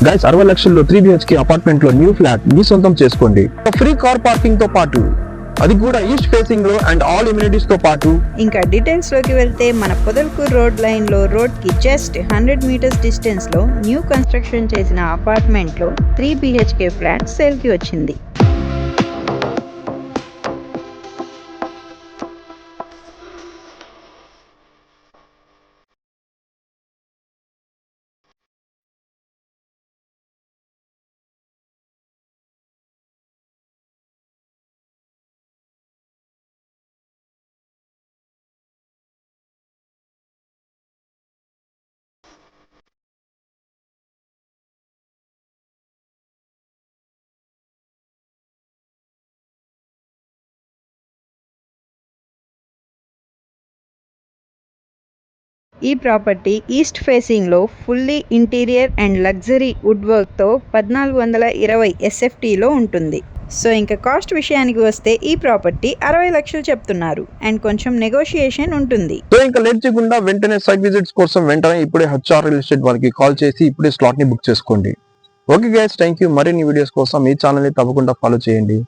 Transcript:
Guys 60 లక్షల్లో 3 BHK apartment లో new flat మీ సొంతం చేసుకోండి. ఫ్రీ కార్ పార్కింగ్ తో పాటు అది కూడా ఈస్ట్ ఫేసింగ్ లో అండ్ ఆల్ ఇమ్యూనిటీస్ తో పాటు. ఇంకా డీటెయిల్స్ లోకి వెళ్తే మన పొదల్కూర్ రోడ్ లైన్ లో రోడ్ కి జస్ట్ 100 మీటర్స్ డిస్టెన్స్ లో న్యూ కన్స్ట్రక్షన్ చేసిన అపార్ట్మెంట్ లో 3 BHK ఫ్లాట్ సేల్ కి వచ్చింది. ఈ ప్రాపర్టీ ఈస్ట్ ఫేసింగ్ లో fully interior and luxury wood work తో 1420 SFT లో ఉంటుంది. సో ఇంకా కాస్ట్ విషయానికి వస్తే ఈ ప్రాపర్టీ 60 లక్షలు చెప్తున్నారు అండ్ కొంచెం నెగోషియేషన్ ఉంటుంది. సో ఇంకా లేట్ చేయకుండా వెంటనే సైట్ విజిట్స్ కోసం వెంటనే ఇప్పుడే HR రియల్ ఎస్టేట్ వాళ్ళకి కాల్ చేసి ఇప్పుడే స్లాట్ ని బుక్ చేసుకోండి. Okay guys, thank you. మరిన్ని వీడియోస్ కోసం ఈ ఛానల్ ని తప్పకుండా ఫాలో చేయండి.